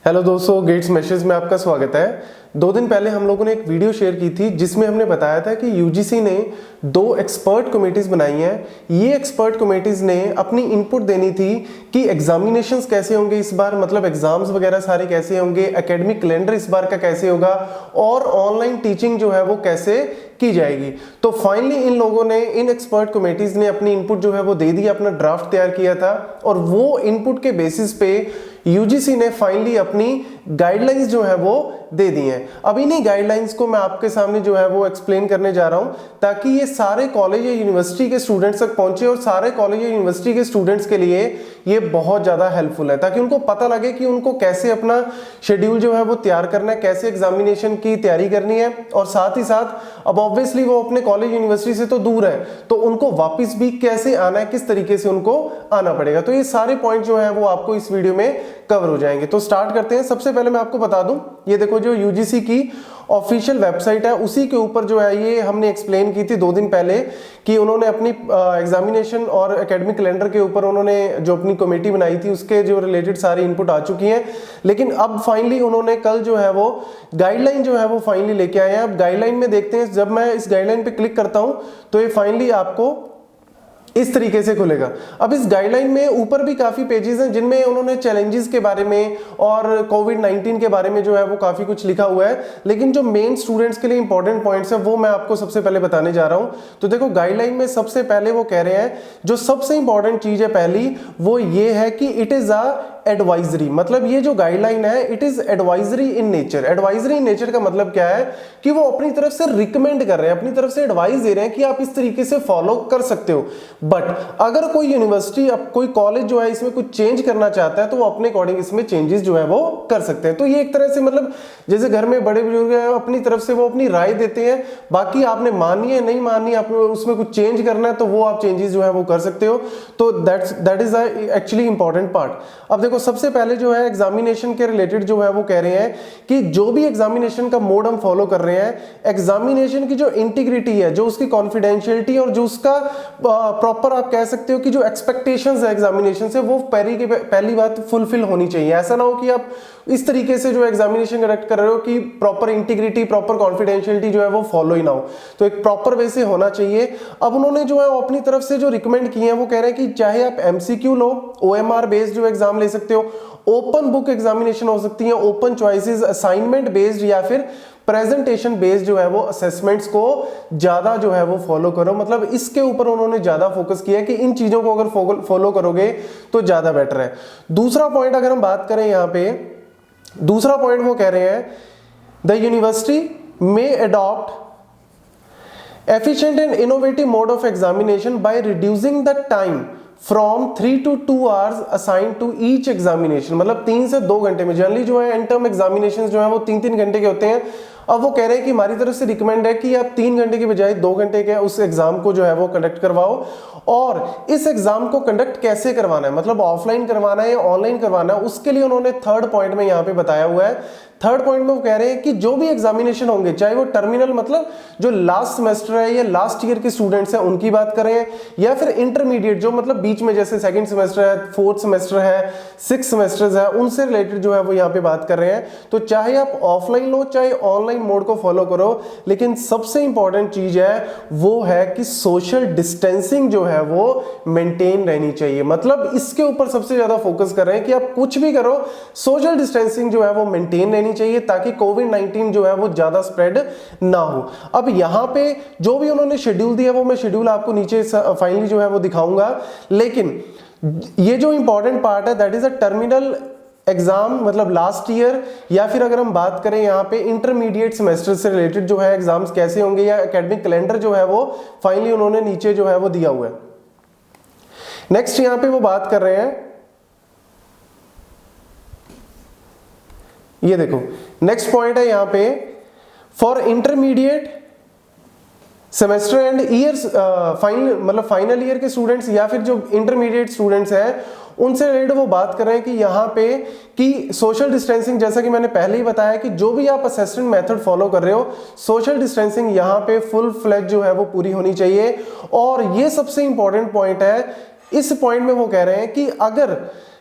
Hello दोस्तों, gets message में आपका स्वागत है। 2 दिन पहले हम लोगों ने एक वीडियो शेयर की थी जिसमें हमने बताया था कि यूजीसी ने 2 एक्सपर्ट कमेटीज बनाई हैं। ये एक्सपर्ट कमेटीज ने अपनी इनपुट देनी थी कि एग्जामिनेशंस कैसे होंगे इस बार, मतलब एग्जाम्स वगैरह सारे कैसे होंगे, एकेडमिक कैलेंडर इस बार का कैसे होगा और ऑनलाइन टीचिंग जो है वो कैसे की जाएगी। तो फाइनली इन लोगों ने, इन एक्सपर्ट कमेटीज ने अपनी इनपुट जो है वो दे दी, अपना ड्राफ्ट तैयार किया था और वो इनपुट के बेसिस पे यूजीसी ने फाइनली अपनी गाइडलाइंस जो है वो दे दी हैं। अब इन्हीं गाइडलाइंस को मैं आपके सामने जो है वो एक्सप्लेन करने जा रहा हूं ताकि ये सारे कॉलेज या यूनिवर्सिटी के स्टूडेंट्स तक पहुंचे और सारे कॉलेज या यूनिवर्सिटी के स्टूडेंट्स के लिए ये बहुत ज्यादा हेल्पफुल है, ताकि उनको पता लगे कि उनको कैसे अपना शेड्यूल जो है वो तैयार करना है, कैसे एग्जामिनेशन की तैयारी करनी है। और साथ ही साथ अब ऑब्वियसली वो अपने कॉलेज यूनिवर्सिटी से तो दूर है, तो उनको वापस भी कैसे आना है, किस तरीके से उनको आना पड़ेगा। तो ये सारे पॉइंट जो है वो आपको इस वीडियो में कवर हो जाएंगे। तो स्टार्ट करते हैं। सबसे पहले मैं आपको बता दूं, ये देखो जो यूजीसी की ऑफिशियल वेबसाइट है उसी के ऊपर जो है ये हमने एक्सप्लेन की थी 2 दिन पहले कि उन्होंने अपनी एग्जामिनेशन और एकेडमिक कैलेंडर के ऊपर उन्होंने जो अपनी कमेटी बनाई थी उसके जो रिलेटेड सारी इनपुट आ चुकी हैं। लेकिन अब फाइनली उन्होंने कल जो है वो गाइडलाइन जो है वो फाइनली लेके आए हैं। अब गाइडलाइन में देखते हैं, जब मैं इस गाइडलाइन पे क्लिक करता हूं तो ये फाइनली आपको इस तरीके से खुलेगा। अब इस गाइडलाइन में ऊपर भी काफी पेजेस हैं जिनमें उन्होंने चैलेंजेस के बारे में और कोविड-19 के बारे में जो है वो काफी कुछ लिखा हुआ है, लेकिन जो मेन स्टूडेंट्स के लिए इंपॉर्टेंट पॉइंट्स हैं वो मैं आपको सबसे पहले बताने जा रहा हूं। तो देखो गाइडलाइन में सबसे पहले वो कह रहे हैं, जो सबसे इंपॉर्टेंट चीज है पहली वो ये है कि इट इज अ एडवाइजरी। मतलब ये जो गाइडलाइन है it is advisory in nature. Advisory in nature का मतलब क्या है कि वो अपनी तरफ से रिकमेंड कर रहे हैं, अपनी तरफ से एडवाइस दे रहे हैं कि आप इस तरीके से फॉलो कर सकते हो। बट अगर कोई यूनिवर्सिटी, अब कोई कॉलेज जो है इसमें कुछ चेंज करना चाहता है तो वो अपने अकॉर्डिंग इसमें चेंजेस जो है वो कर सकते हैं। तो ये एक तरह से मतलब जैसे घर में बड़े बुजुर्ग हैं, अपनी तरफ से वो अपनी राय देते हैं, बाकी आपने माननी है नहीं माननी, आप उसमें कुछ चेंज करना है तो वो आप चेंजेस जो है वो कर सकते हो। तो that is actually important part. अब देखो सबसे पहले जो है एग्जामिनेशन के रिलेटेड जो है वो कह रहे हैं कि जो भी एग्जामिनेशन का मोड हम फॉलो कर रहे हैं, एग्जामिनेशन की जो इंटीग्रिटी है, जो उसकी कॉन्फिडेंशियलिटी और जो उसका प्रॉपर आप कह सकते हो कि जो एक्सपेक्टेशंस है एग्जामिनेशन से वो पहली बात फुलफिल होनी चाहिए। ऐसा ना हो कि आप इस तरीके से जो एग्जामिनेशन कंडक्ट कर रहे हो कि प्रॉपर इंटीग्रिटी, प्रॉपर कॉन्फिडेंशियलिटी जो है वो फॉलो ही ना हो, तो एक प्रॉपर वे से होना चाहिए। अब उन्होंने जो है अपनी तरफ से जो रिकमेंड किए हैं वो कह रहे हैं कि चाहे आप एमसीक्यू लो, ओएमआर बेस्ड जो एग्जाम ले सकते हो, ओपन बुक एग्जामिनेशन हो सकती है, ओपन चॉइसेस, असाइनमेंट बेस्ड या फिर प्रेजेंटेशन बेस्ड जो है वो असेसमेंट्स को ज्यादा जो है वो फॉलो करो। मतलब इसके ऊपर उन्होंने ज्यादा फोकस किया है कि इन चीजों को अगर फॉलो करोगे तो ज्यादा बेटर है। दूसरा पॉइंट अगर हम बात करें यहाँ पे, दूसरा पॉइंट वो कह रहे हैं the university may adopt efficient and innovative mode of examination by reducing the time from 3 to 2 hours assigned to each examination। मतलब 3 से 2 घंटे में, जनरली जो है इंटर्म एग्जामिनेशंस जो है वो 3-3 घंटे के होते हैं। अब वो कह रहे हैं कि हमारी तरफ से रिकमेंड है कि आप 3 घंटे की बजाय 2 घंटे के उस एग्जाम को जो है वो कंडक्ट करवाओ। और इस एग्जाम को कंडक्ट कैसे करवाना है, मतलब ऑफलाइन करवाना है या ऑनलाइन करवाना है, उसके लिए उन्होंने थर्ड पॉइंट में यहाँ पे बताया हुआ है। थर्ड पॉइंट में वो कह रहे हैं कि जो भी एग्जामिनेशन होंगे, चाहे वो टर्मिनल मतलब जो लास्ट सेमेस्टर है या लास्ट ईयर के स्टूडेंट्स हैं उनकी बात करें, या फिर इंटरमीडिएट जो मतलब बीच में जैसे सेकंड सेमेस्टर है, फोर्थ सेमेस्टर है, 6 सेमेस्टर्स है, उनसे रिलेटेड जो है वो यहाँ पे बात कर रहे हैं। तो चाहे आप ऑफलाइन लो चाहे ऑनलाइन मोड को फॉलो करो, लेकिन सबसे इंपॉर्टेंट चीज है वो है कि सोशल डिस्टेंसिंग जो है वो मेंटेन रहनी चाहिए। मतलब इसके ऊपर सबसे ज्यादा फोकस कर रहे हैं कि आप कुछ भी करो, सोशल डिस्टेंसिंग जो है वो मेंटेन रहनी चाहिए ताकि कोविड-19 जो है वो ज्यादा स्प्रेड ना हो। अब यहां पे जो भी उन्होंने शेड्यूल दिया वो मैं शेड्यूल आपको नीचे फाइनली जो है वो दिखाऊंगा, लेकिन ये जो इंपॉर्टेंट पार्ट है that is a terminal exam, मतलब लास्ट ईयर, या फिर अगर हम बात करें यहाँ पे इंटरमीडिएट सेमेस्टर से रिलेटेड जो है एग्जाम्स कैसे होंगे या एकेडमिक कैलेंडर जो है वो फाइनली उन्होंने नीचे जो है वो दिया हुआ है। नेक्स्ट यहाँ पे वो बात कर रहे हैं, ये देखो नेक्स्ट पॉइंट है यहाँ पे, for intermediate semester and years final, मतलब फाइनल ईयर के स्टूडेंट्स या फिर जो इंटरमीडिएट स्टूडेंट्स हैं उनसे रिलेटेड वो बात कर रहे हैं कि यहाँ पे कि सोशल डिस्टेंसिंग, जैसा कि मैंने पहले ही बताया कि जो भी आप असेसमेंट मेथड फॉलो कर रहे हो, सोशल डिस्टेंसिंग यहाँ पे फुल फ्लेज जो है वो पूरी होनी चाहिए। और ये सबसे इंपॉर्टेंट पॉइंट है। इस पॉइंट में वो कह रहे हैं कि अगर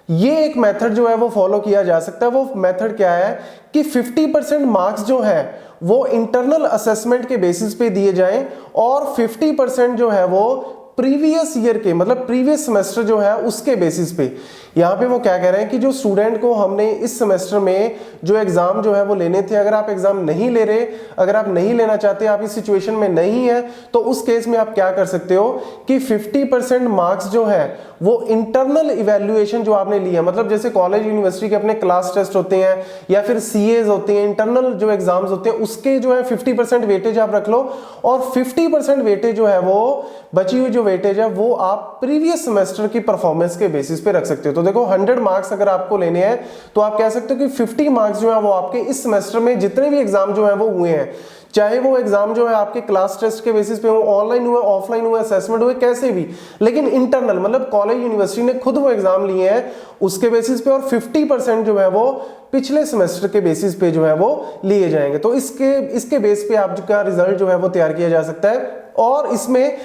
ये एक मेथड जो है वो फॉलो किया जा सकता है। वो मेथड क्या है कि 50% मार्क्स जो है वो इंटरनल असेसमेंट के बेसिस पे दिए जाएं और 50% जो है वो प्रीवियस ईयर के मतलब प्रीवियस सेमेस्टर जो है उसके बेसिस पे। यहाँ पे वो क्या कह रहे हैं कि जो स्टूडेंट को हमने इस सेमेस्टर में जो एग्जाम जो है वो लेने थे, अगर आप एग्जाम नहीं ले रहे, अगर आप नहीं लेना चाहते, आप इस सिचुएशन में नहीं है, तो उस केस में आप क्या कर सकते हो कि 50% मार्क्स जो है वो इंटरनल इवैल्यूएशन जो आपने लिया, मतलब जैसे कॉलेज यूनिवर्सिटी के अपने क्लास टेस्ट होते हैं या फिर सीएज होते हैं, इंटरनल जो एग्जाम्स होते हैं, उसके जो है 50% वेटेज आप रख लो और 50% वेटेज जो है वो बची हुई जो वेटेज है वो आप प्रीवियस सेमेस्टर की परफॉर्मेंस के बेसिस पे रख सकते हो। तो देखो 100 मार्क्स अगर आपको लेने हैं तो आप कह सकते हो कि 50 मार्क्स जो है वो आपके इस सेमेस्टर में जितने भी एग्जाम जो है वो हुए हैं, चाहे वो एग्जाम जो है आपके क्लास टेस्ट के बेसिस पे हो, ऑनलाइन हुए, ऑफलाइन हुए, असेसमेंट हुए, कैसे भी, लेकिन इंटरनल मतलब कॉलेज यूनिवर्सिटी ने खुद वो एग्जाम लिए हैं उसके बेसिस पे, और 50% जो है वो पिछले सेमेस्टर के बेसिस पे जो है वो लिए जाएंगे। तो इसके बेस पे आपका रिजल्ट जो है वो तैयार किया जा सकता है। और इसमें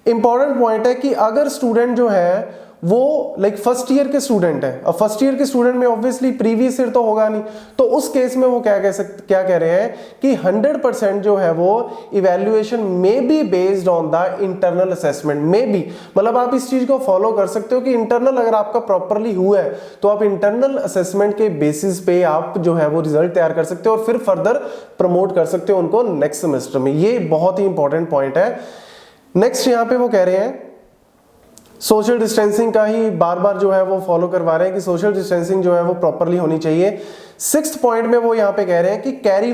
इंपॉर्टेंट पॉइंट है कि अगर स्टूडेंट जो है वो लाइक फर्स्ट ईयर के स्टूडेंट है, अब फर्स्ट ईयर के स्टूडेंट में ऑब्वियसली प्रीवियस ईयर तो होगा नहीं, तो उस केस में वो क्या कह रहे हैं कि 100% जो है वो इवैल्यूएशन में be based on the internal assessment में बी, मतलब आप इस चीज को फॉलो कर सकते हो कि इंटरनल अगर आपका प्रॉपरली हुआ है तो आप इंटरनल असेसमेंट के बेसिस पे आप जो है वो रिजल्ट तैयार कर सकते हो और फिर फर्दर प्रमोट कर सकते हो उनको नेक्स्ट सेमेस्टर में। ये बहुत ही इंपॉर्टेंट पॉइंट है। नेक्स्ट यहाँ पे वो कह रहे हैं सोशल डिस्टेंसिंग का ही बार बार जो है वो फॉलो करवा रहे हैं कि सोशल डिस्टेंसिंग जो है वो प्रॉपरली होनी चाहिए। 6th पॉइंट में वो यहाँ पे कह रहे हैं कि कैरी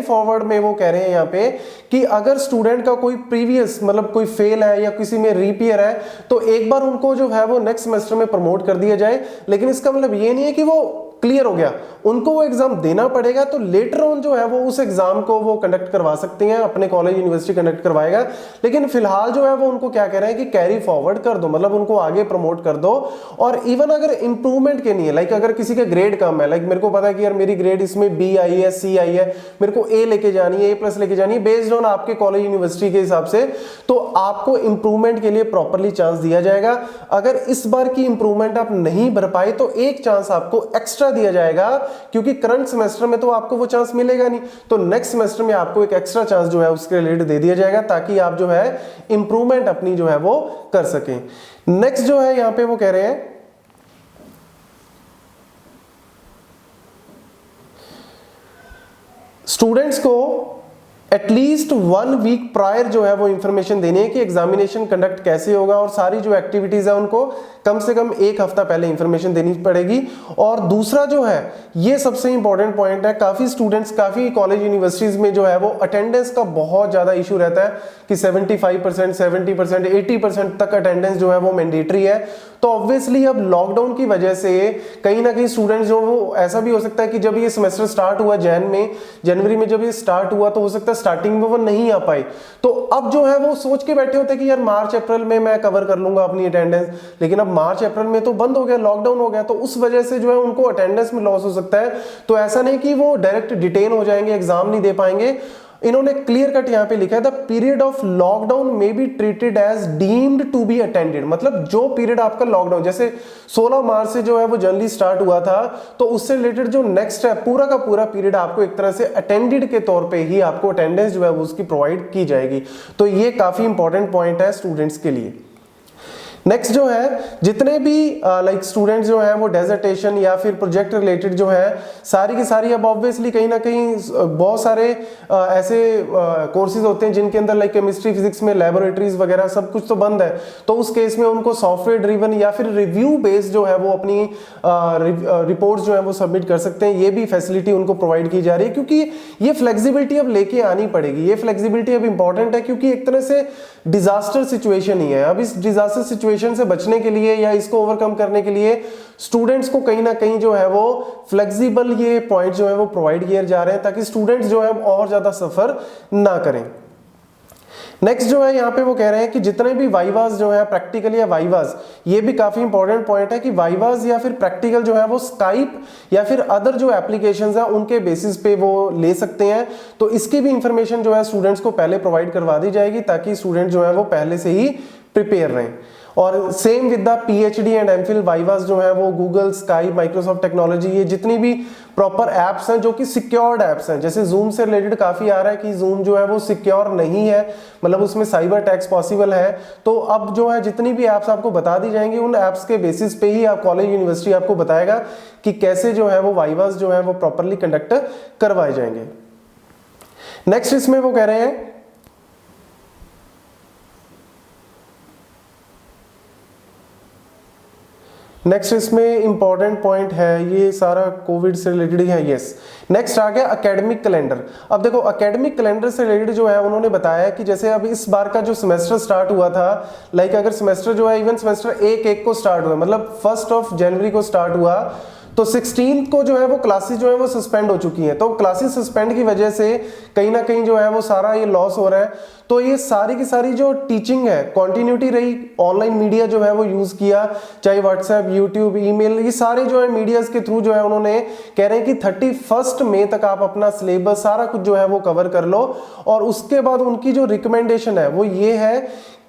फॉरवर्ड में वो कह रहे हैं यहाँ पे कि अगर स्टूडेंट का कोई प्रीवियस मतलब कोई फेल है या किसी में रीपियर है तो एक बार उनको जो है वो नेक्स्ट सेमेस्टर में प्रमोट कर दिया जाए, लेकिन इसका मतलब ये नहीं है कि वो क्लियर हो गया, उनको वो एग्जाम देना पड़ेगा, तो लेटर ऑन जो है वो उस एग्जाम को वो कंडक्ट करवा सकते हैं, अपने कॉलेज यूनिवर्सिटी कंडक्ट करवाएगा, लेकिन फिलहाल जो है वो उनको क्या कह रहे हैं कि कैरी फॉरवर्ड कर दो, मतलब उनको आगे प्रमोट कर दो। और इवन अगर इंप्रूवमेंट के लिए लाइक अगर किसी का ग्रेड कम है, लाइक मेरे को पता है कि यार मेरी ग्रेड इसमें बी आई है, सी आई है, मेरे को ए लेके जानी है, A+ लेके जानी है बेस्ड ऑन आपके कॉलेज यूनिवर्सिटी के हिसाब से, तो आपको इंप्रूवमेंट के लिए प्रॉपरली चांस दिया जाएगा। अगर इस बार की इंप्रूवमेंट आप नहीं भर पाए तो एक चांस आपको एक्स्ट्रा दिया जाएगा, क्योंकि करंट सेमेस्टर में तो आपको वो चांस मिलेगा नहीं, तो नेक्स्ट सेमेस्टर में आपको एक एक्स्ट्रा चांस जो है उसके रिलेटेड दे दिया जाएगा ताकि आप जो है इंप्रूवमेंट अपनी जो है वो कर सकें। नेक्स्ट जो है यहां पे वो कह रहे हैं स्टूडेंट्स को एटलीस्ट 1 वीक प्रायर जो है वो इंफॉर्मेशन देनी है कि एग्जामिनेशन कंडक्ट कैसे होगा, और सारी जो एक्टिविटीज है उनको कम से कम 1 हफ्ता पहले इंफॉर्मेशन देनी पड़ेगी। और दूसरा जो है ये सबसे इंपॉर्टेंट पॉइंट है, काफी स्टूडेंट्स काफी कॉलेज यूनिवर्सिटीज में जो है वो अटेंडेंस का बहुत ज्यादा इशू रहता है कि 75%, 70%, 80% तक अटेंडेंस जो है वो मैंडेटरी है। तो ऑब्वियसली अब लॉकडाउन की वजह से कहीं ना कहीं स्टूडेंट्स जो वो ऐसा भी हो सकता है कि जब ये सेमेस्टर स्टार्ट हुआ जनवरी में जब ये स्टार्ट हुआ तो हो सकता है स्टार्टिंग में वो नहीं आ पाए, तो अब जो है वो सोच के बैठे होते हैं कि यार मार्च अप्रैल में मैं कवर कर लूंगा अपनी अटेंडेंस, लेकिन अब मार्च अप्रैल में तो बंद हो गया, लॉकडाउन हो गया, तो उस वजह से जो है उनको अटेंडेंस में लॉस हो सकता है। तो ऐसा नहीं कि वो डायरेक्ट डिटेन हो जाएंगे, एग्जाम नहीं दे पाएंगे। इन्होंने क्लियर कट यहां पे लिखा है द पीरियड ऑफ लॉकडाउन में be treated as deemed to be attended, मतलब जो पीरियड आपका लॉकडाउन जैसे 16 मार्च से जो है वो जनवरी स्टार्ट हुआ था, तो उससे रिलेटेड जो नेक्स्ट है पूरा का पूरा पीरियड आपको एक तरह से अटेंडेड के तौर पे ही आपको अटेंडेंस जो है वो उसकी प्रोवाइड की जाएगी। तो ये काफी इंपॉर्टेंट पॉइंट है स्टूडेंट्स के लिए। नेक्स्ट जो है जितने भी लाइक स्टूडेंट्स जो हैं वो डेजर्टेशन या फिर प्रोजेक्ट रिलेटेड जो है सारी की सारी, अब ऑब्वियसली कहीं ना कहीं बहुत सारे ऐसे कोर्सेज होते हैं जिनके अंदर लाइक केमिस्ट्री फिजिक्स में लैबोरेटरीज वगैरह सब कुछ तो बंद है, तो उस केस में उनको सॉफ्टवेयर ड्रिवन या फिर रिव्यू बेस्ड जो है वो अपनी रिपोर्ट्स जो है वो सबमिट कर सकते हैं। ये भी फैसिलिटी उनको प्रोवाइड की जा रही है क्योंकि ये फ्लेक्सिबिलिटी अब लेके आनी पड़ेगी। ये फ्लेक्सिबिलिटी अब इंपॉर्टेंट है क्योंकि एक तरह से डिजास्टर सिचुएशन ही है। अब इस डिजास्टर सिचुएशन से बचने के लिए या इसको ओवरकम करने के लिए स्टूडेंट्स को कहीं ना कहीं जो है वो फ्लेक्सिबल ये पॉइंट जो है वो प्रोवाइड किए जा रहे हैं ताकि स्टूडेंट्स जो है और ज्यादा सफर ना करें। नेक्स्ट जो है यहाँ पे वो कह रहे हैं कि जितने भी वाइवास जो है प्रैक्टिकल या वाइवास, ये भी काफी इंपॉर्टेंट पॉइंट है कि वाइवास या फिर प्रैक्टिकल जो है वो स्काइप या फिर अदर जो एप्लीकेशंस है उनके बेसिस पे वो ले सकते हैं। तो इसकी भी इंफॉर्मेशन जो है स्टूडेंट्स को पहले प्रोवाइड करवा दी जाएगी ताकि स्टूडेंट जो है वो पहले से ही प्रिपेयर रहें। और same with the PhD and MPhil vivas जो है वो गूगल, स्काई, माइक्रोसॉफ्ट टेक्नोलॉजी, ये जितनी भी प्रॉपर एप्स हैं जो कि सिक्योर्ड एप्स हैं, जैसे जूम से रिलेटेड काफी आ रहा है कि जूम जो है वो सिक्योर नहीं है, मतलब उसमें साइबर अटैक्स पॉसिबल है। तो अब जो है जितनी भी एप्स आपको बता दी जाएंगी, उन एप्स के बेसिस पे ही आप कॉलेज यूनिवर्सिटी आपको बताएगा कि कैसे जो है वो वाइवास जो है वो प्रॉपरली कंडक्ट करवाए जाएंगे। नेक्स्ट इसमें वो कह रहे हैं नेक्स्ट इसमें इंपॉर्टेंट पॉइंट है, ये सारा कोविड से रिलेटेड ही है। यस, नेक्स्ट आ गया एकेडमिक कैलेंडर। अब देखो एकेडमिक कैलेंडर से रिलेटेड जो है उन्होंने बताया कि जैसे अब इस बार का जो सेमेस्टर स्टार्ट हुआ था, लाइक अगर सेमेस्टर जो है इवन सेमेस्टर 1 को स्टार्ट हुआ, मतलब 1 जनवरी को स्टार्ट हुआ, तो 16 को जो है वो क्लासेस जो है वो सस्पेंड हो चुकी हैं। तो क्लासेस सस्पेंड की वजह से कहीं ना कहीं जो है वो सारा ये लॉस हो रहा है। तो ये सारी की सारी जो टीचिंग है कॉन्टिन्यूटी रही, ऑनलाइन मीडिया जो है वो यूज किया, चाहे व्हाट्सएप, यूट्यूब, ईमेल, ये सारे जो है मीडियाज के थ्रू जो है उन्होंने कह रहे हैं कि 31 मई तक आप अपना सिलेबस सारा कुछ जो है वो कवर कर लो। और उसके बाद उनकी जो रिकमेंडेशन है वो ये है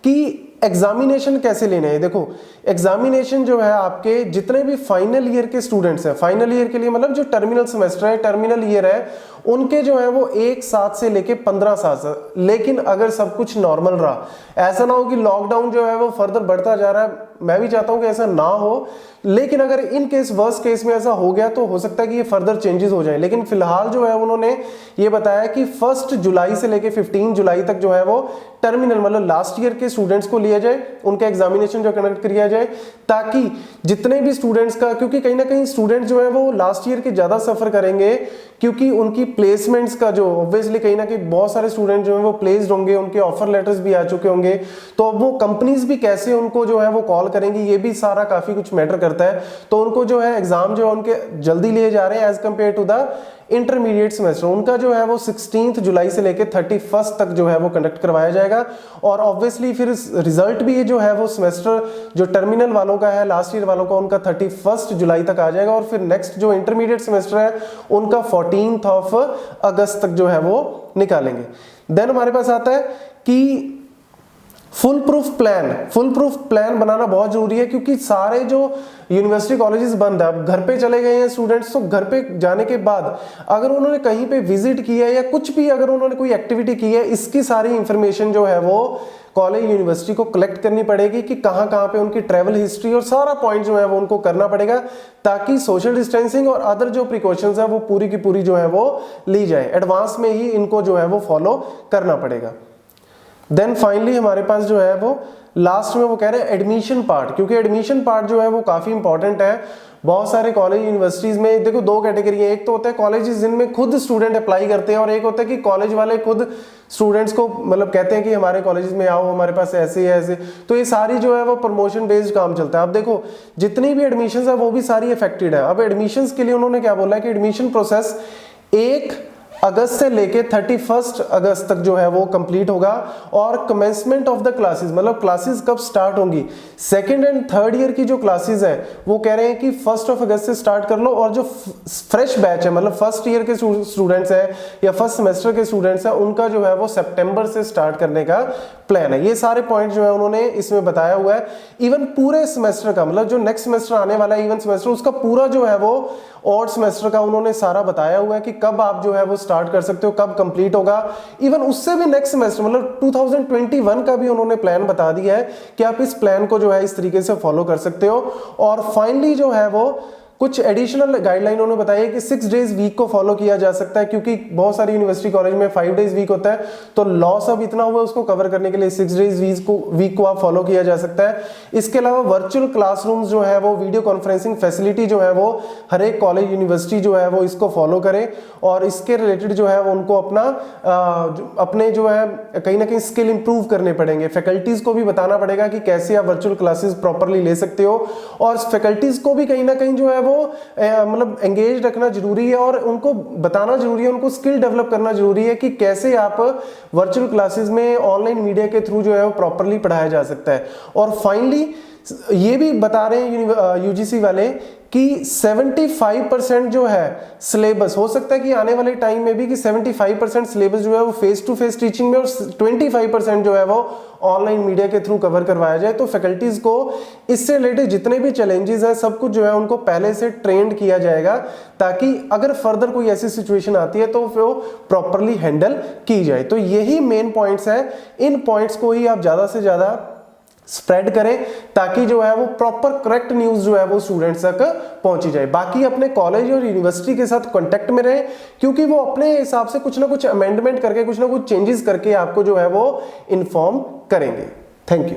कि एग्जामिनेशन कैसे लेने हैं। देखो एग्जामिनेशन जो है आपके जितने भी फाइनल ईयर के स्टूडेंट्स हैं, फाइनल ईयर के लिए मतलब जो टर्मिनल सेमेस्टर है, टर्मिनल ईयर है, उनके जो है वो 1/7 से लेके 15/7। लेकिन अगर सब कुछ नॉर्मल रहा, ऐसा ना हो कि लॉकडाउन जो है वो फर्दर बढ़ता जा रहा है, मैं भी चाहता हूं कि ऐसा ना हो, लेकिन अगर इन केस वर्स्ट केस में ऐसा हो गया तो हो सकता है कि ये फर्दर चेंजेस हो जाए। लेकिन फिलहाल जो है उन्होंने ये बताया कि 1 जुलाई से लेके 15 जुलाई तक जो है वो टर्मिनल मतलब लास्ट ईयर के स्टूडेंट्स को लिया जाए, उनका एग्जामिनेशन जो कंडक्ट किया जाए, ताकि जितने भी स्टूडेंट्स का, क्योंकि कहीं ना कहीं स्टूडेंट्स जो है वो लास्ट ईयर के ज्यादा सफर करेंगे, क्योंकि उनकी प्लेसमेंट्स का जो ऑब्वियसली कहीं ना कहीं बहुत सारे स्टूडेंट जो है वो प्लेस्ड होंगे, उनके ऑफर लेटर्स भी आ चुके होंगे, तो अब वो कंपनीज भी कैसे उनको जो है वो कॉल करेंगी, ये भी सारा काफी कुछ मैटर करता है। तो उनको जो है एग्जाम जो है उनके जल्दी लिए जा रहे हैं as compare to the intermediate semester. उनका जो है वो 16 जुलाई से लेकर 31 तक जो है वो कंडक्ट करवाया जाएगा। और ऑब्वियसली फिर रिजल्ट भी जो है वो सेमेस्टर जो टर्मिनल वालों का है, लास्ट ईयर वालों का, उनका 31 जुलाई तक आ जाएगा। और फिर नेक्स्ट जो इंटरमीडिएट सेमेस्टर है उनका 14 अगस्त तक जो है वो निकालेंगे। देन हमारे पास आता है कि फुल प्रूफ प्लान बनाना बहुत जरूरी है, क्योंकि सारे जो यूनिवर्सिटी कॉलेजेस बंद है, अब घर पे चले गए हैं स्टूडेंट्स, तो घर पे जाने के बाद अगर उन्होंने कहीं पे विजिट किया है या कुछ भी अगर उन्होंने कोई एक्टिविटी की है, इसकी सारी इंफॉर्मेशन जो है वो कॉलेज यूनिवर्सिटी को कलेक्ट करनी पड़ेगी कि कहां कहां पे उनकी ट्रैवल हिस्ट्री और सारा पॉइंट जो है वो उनको करना पड़ेगा, ताकि सोशल डिस्टेंसिंग और अदर जो प्रिकॉशंस है वो पूरी की पूरी जो है वो ली जाए। एडवांस में ही इनको जो है वो फॉलो करना पड़ेगा। देन फाइनली हमारे पास जो है वो लास्ट में वो कह रहे हैं एडमिशन पार्ट, क्योंकि एडमिशन पार्ट जो है वो काफी इंपॉर्टेंट है। बहुत सारे कॉलेज यूनिवर्सिटीज में देखो 2 कैटेगरी है, एक तो होता है कॉलेजेस जिनमें खुद स्टूडेंट अप्लाई करते हैं, और एक होता है कि कॉलेज वाले खुद स्टूडेंट्स को मतलब कहते हैं कि हमारे कॉलेज में आओ, हमारे पास ऐसे है ऐसे। तो ये सारी जो है वो प्रमोशन बेस्ड काम चलता है। अब देखो जितनी भी एडमिशंस है वो भी सारी अफेक्टेड है। अब एडमिशंस के लिए उन्होंने क्या बोला है कि एडमिशन प्रोसेस 1 अगस्त से लेके 31 अगस्त तक जो है वो कंप्लीट होगा। और कमेंसमेंट ऑफ द क्लासेस, मतलब क्लासेस कब स्टार्ट होंगी, 2nd एंड 3rd ईयर की जो क्लासेस है वो कह रहे हैं कि 1 अगस्त से स्टार्ट कर लो। और जो फ्रेश बैच है, मतलब फर्स्ट ईयर के स्टूडेंट्स है या फर्स्ट सेमेस्टर के स्टूडेंट्स है, उनका जो है वो सितंबर से स्टार्ट करने का प्लान है। ये सारे पॉइंट जो है उन्होंने इसमें बताया हुआ है। इवन पूरे सेमेस्टर का, मतलब जो नेक्स्ट सेमेस्टर आने वाला है इवन सेमेस्टर, उसका पूरा जो है वो और सेमेस्टर का उन्होंने सारा बताया हुआ है कि कब आप जो है वो स्टार्ट कर सकते हो, कब कंप्लीट होगा। इवन उससे भी नेक्स्ट सेमेस्टर मतलब 2021 का भी उन्होंने प्लान बता दिया है कि आप इस प्लान को जो है इस तरीके से फॉलो कर सकते हो। और फाइनली जो है वो कुछ एडिशनल गाइडलाइन उन्होंने बताया है कि 6 डेज वीक को फॉलो किया जा सकता है, क्योंकि बहुत सारी यूनिवर्सिटी कॉलेज में 5 डेज वीक होता है। तो लॉस अब इतना हुआ उसको कवर करने के लिए 6 डेज वीक को आप फॉलो किया जा सकता है। इसके अलावा वर्चुअल क्लासरूम्स जो है वो वीडियो कॉन्फ्रेंसिंग फैसिलिटी जो है वो हर एक कॉलेज यूनिवर्सिटी जो है वो इसको फॉलो करे। और इसके रिलेटेड जो है उनको अपने जो है कहीं ना कहीं स्किल इंप्रूव करने पड़ेंगे। फैकल्टीज को भी बताना पड़ेगा कि कैसे आप वर्चुअल क्लासेस प्रॉपरली ले सकते हो। और फैकल्टीज को भी कहीं ना कहीं जो है वो मतलब एंगेज रखना जरूरी है, और उनको बताना जरूरी है, उनको स्किल डेवलप करना जरूरी है कि कैसे आप वर्चुअल क्लासेस में ऑनलाइन मीडिया के थ्रू जो है वो प्रॉपरली पढ़ाया जा सकता है। और फाइनली ये भी बता रहे हैं यूजीसी वाले कि 75% जो है सिलेबस, हो सकता है कि आने वाले टाइम में भी कि 75% सिलेबस जो है वो फेस टू फेस टीचिंग में और 25% जो है वो ऑनलाइन मीडिया के थ्रू कवर करवाया जाए। तो फैकल्टीज को इससे रिलेटेड जितने भी चैलेंजेस हैं सब कुछ जो है उनको पहले से ट्रेंड किया जाएगा, ताकि अगर फर्दर कोई ऐसी सिचुएशन आती है तो वो प्रॉपरली हैंडल की जाए। तो यही मेन पॉइंट्स है, इन पॉइंट्स को ही आप ज्यादा से ज्यादा स्प्रेड करें ताकि जो है वो प्रॉपर करेक्ट न्यूज जो है वो स्टूडेंट्स तक पहुंची जाए। बाकी अपने कॉलेज और यूनिवर्सिटी के साथ कांटेक्ट में रहें, क्योंकि वो अपने हिसाब से कुछ ना कुछ अमेंडमेंट करके, कुछ ना कुछ चेंजेस करके आपको जो है वो इन्फॉर्म करेंगे। Thank you.